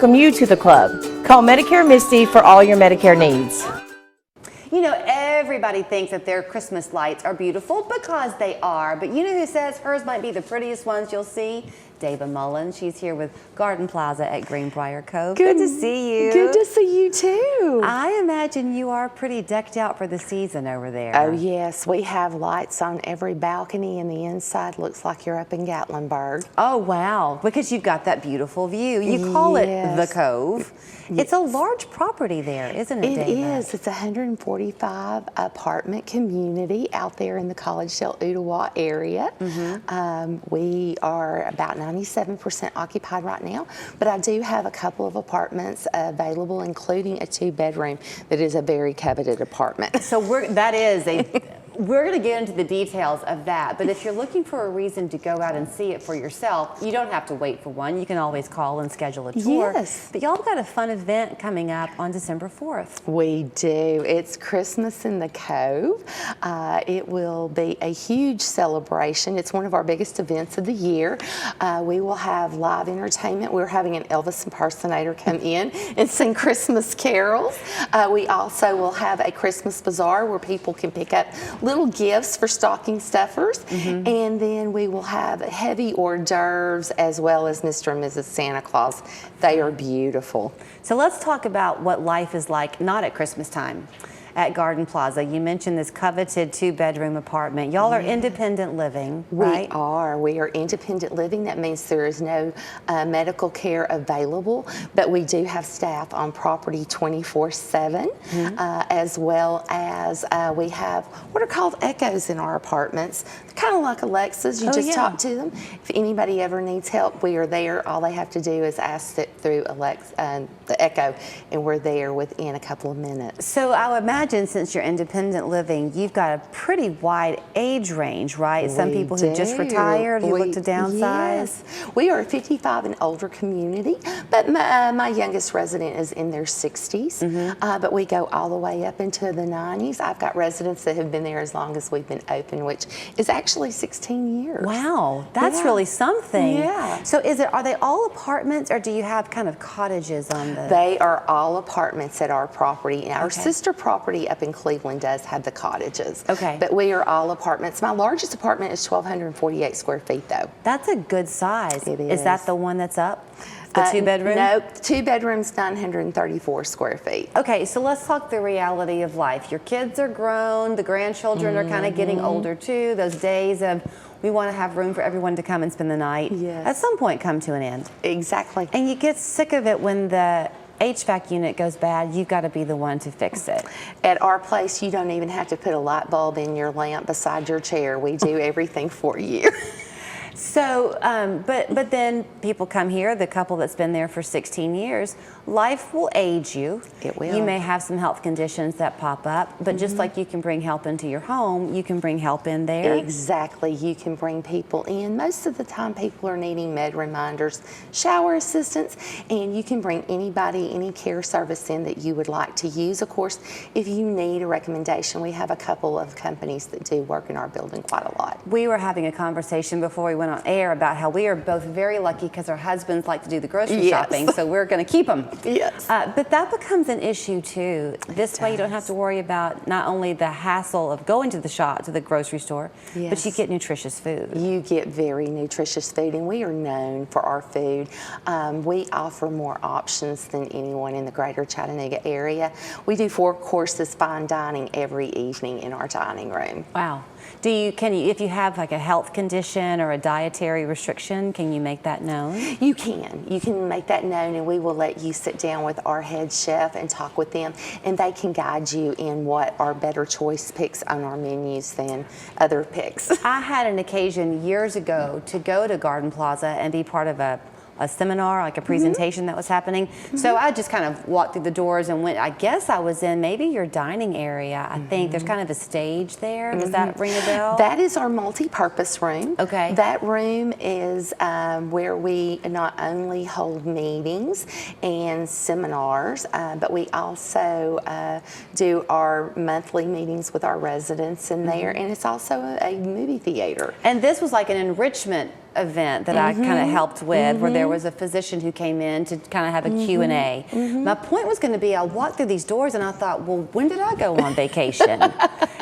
Welcome you to the club. Call Medicare Misty for all your Medicare needs. You know, everybody thinks that their Christmas lights are beautiful because they are, but you know who says hers might be the prettiest ones you'll see? Dava Mullen. She's here with Garden Plaza at Greenbriar Cove. Good to see you. Good to see you too. I imagine you are pretty decked out for the season over there. Oh yes, we have lights on every balcony, and the inside looks like you're up in Gatlinburg. Oh wow, because you've got that beautiful view. You call it the Cove. Yes. It's a large property there, isn't it, Dava? It is. It's a 145 apartment community out there in the Collegedale, Ottawa area. We are about 97% occupied right now, but I do have a couple of apartments available, including a 2-bedroom that is a very coveted apartment. So we're going to get into the details of that, but if you're looking for a reason to go out and see it for yourself, you don't have to wait for one. You can always call and schedule a tour. Yes. But y'all got a fun event coming up on December 4th. We do. It's Christmas in the Cove. It will be a huge celebration. It's one of our biggest events of the year. We will have live entertainment. We're having an Elvis impersonator come in and sing Christmas carols. We also will have a Christmas bazaar where people can pick up little gifts for stocking stuffers, and then we will have heavy hors d'oeuvres as well as Mr. and Mrs. Santa Claus. They are beautiful. So let's talk about what life is like not at Christmas time at Garden Plaza. You mentioned this coveted 2-bedroom apartment. Y'all are independent living, right? We are independent living. That means there is no medical care available, but we do have staff on property 24/7, as well as we have what are called echoes in our apartments. They're kind of like Alexas. You just talk to them. If anybody ever needs help, we are there. All they have to do is ask it through the echo, and we're there within a couple of minutes. So I would imagine, since you're independent living, you've got a pretty wide age range, right? Some people who just retired, who look to downsize. Yes. We are a 55 and older community, but my youngest resident is in their 60s, but we go all the way up into the 90s. I've got residents that have been there as long as we've been open, which is actually 16 years. Wow, that's really something. Yeah. So are they all apartments, or do you have kind of cottages on the... They are all apartments at our property. And our sister property up in Cleveland does have the cottages. Okay. But we are all apartments. My largest apartment is 1,248 square feet, though. That's a good size. It is. Is that the one that's up? The 2-bedroom? No, 2 bedrooms, 934 square feet. Okay, so let's talk the reality of life. Your kids are grown, the grandchildren are kind of getting older too. Those days of we want to have room for everyone to come and spend the night, at some point come to an end. Exactly. And you get sick of it when the HVAC unit goes bad. You've got to be the one to fix it. At our place, you don't even have to put a light bulb in your lamp beside your chair. We do everything for you. So, but then people come here, the couple that's been there for 16 years, life will age you. It will. You may have some health conditions that pop up, but just like you can bring help into your home, you can bring help in there. Exactly. You can bring people in. Most of the time people are needing med reminders, shower assistance, and you can bring anybody, any care service in that you would like to use. Of course, if you need a recommendation, we have a couple of companies that do work in our building quite a lot. We were having a conversation before we went on air about how we are both very lucky because our husbands like to do the grocery shopping, so we're going to keep them. Yes. But that becomes an issue too. This way you don't have to worry about not only the hassle of going to the grocery store, but you get nutritious food. You get very nutritious food, and we are known for our food. We offer more options than anyone in the greater Chattanooga area. We do 4 courses fine dining every evening in our dining room. Wow. Can you, if you have like a health condition or a dietary restriction, can you make that known? You can make that known, and we will let you sit down with our head chef and talk with them, and they can guide you in what are better choice picks on our menus than other picks. I had an occasion years ago to go to Garden Plaza and be part of a seminar, like a presentation that was happening. So I just kind of walked through the doors and went, I guess I was in maybe your dining area. I think there's kind of a stage there. Does that ring a bell? That is our multi-purpose room. Okay. That room is where we not only hold meetings and seminars, but we also do our monthly meetings with our residents in there, and it's also a movie theater. And this was like an enrichment event that I kind of helped with, where there was a physician who came in to kind of have a Q&A. My point was going to be, I walked through these doors and I thought, well, when did I go on vacation?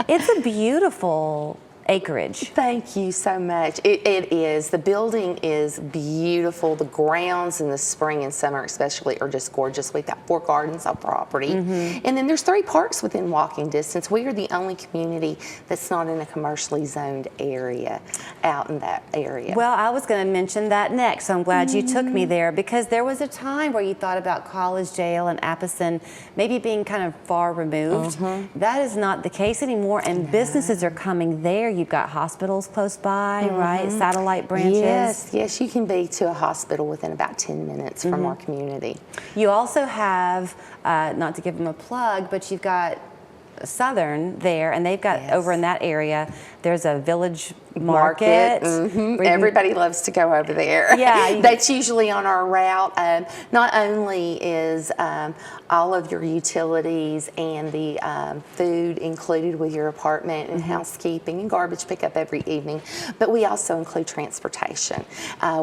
It's a beautiful acreage. Thank you so much. It is. The building is beautiful. The grounds in the spring and summer especially are just gorgeous. We've got 4 gardens on property. And then there's 3 parks within walking distance. We are the only community that's not in a commercially zoned area out in that area. Well, I was going to mention that next, so I'm glad you took me there, because there was a time where you thought about College Jail and Appleton maybe being kind of far removed. That is not the case anymore, and businesses are coming there. You've got hospitals close by, right? Satellite branches. Yes, you can be to a hospital within about 10 minutes from our community. You also have, not to give them a plug, but you've got Southern there, and they've got over in that area, there's a village market. Everybody loves to go over there. Yeah. That's usually on our route. Not only is all of your utilities and the food included with your apartment and housekeeping and garbage pickup every evening, but we also include transportation.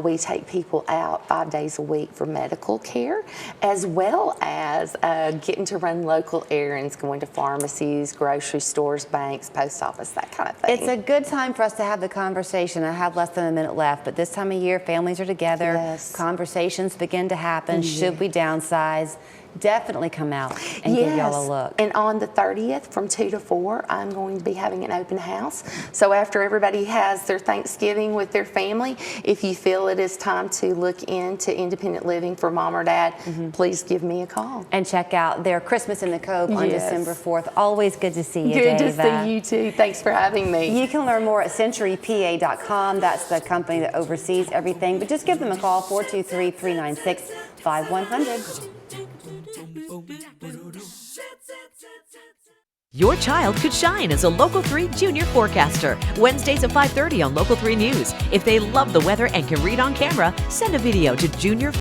We take people out 5 days a week for medical care, as well as getting to run local errands, going to pharmacies, grocery stores, banks, post office, that kind of thing. It's a good time for us to have the conversation. I have less than a minute left, but this time of year, families are together. Conversations begin to happen. Should we downsize? Definitely come out and give y'all a look. And on the 30th from 2 to 4, I'm going to be having an open house. So after everybody has their Thanksgiving with their family, if you feel it is time to look into independent living for mom or dad, please give me a call. And check out their Christmas in the Cove on December 4th. Always good to see you, Good Dava. to see you too. Thanks for having me. You can learn more at centurypa.com. That's the company that oversees everything. But just give them a call, 423-396-5100. Your child could shine as a Local 3 junior forecaster. Wednesdays at 5:30 on Local 3 News. If they love the weather and can read on camera, send a video to junior